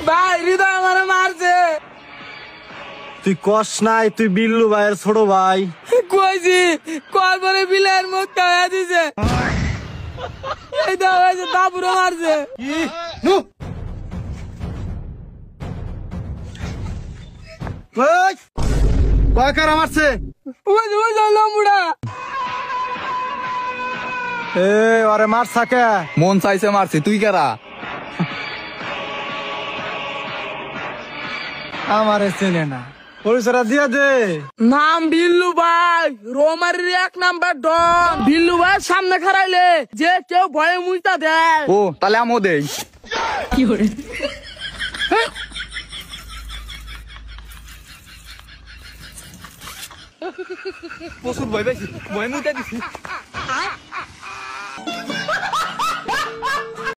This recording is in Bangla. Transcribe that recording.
ভাই হৃদয় আমার মারছে। তুই কস নাই, তুই বিল্লু ভাইয়ের ছোট ভাই। কইছি কল পরে বিলের মুখ খাওয়া দিছে। এই তো হয়েছে দাপুরো মারছে। কয় কারা মারছে? লম্বুড়া এ ওরে মার থাকে মন চাইছে মারছি, তুই কারা? আমারে চেনে না, পরিচয়টা দিয়া দে। নাম বিল্লু ভাই, রোমারির 1 নাম্বার ডন। বিল্লু ভাই সামনে খারাইলে যে কেউ ভয়ে মুইতা দেয়। ও তাহলে আমও দেই। কি করে প্রচুর ভয় পাইছি, ভয় মুইতা দিছি।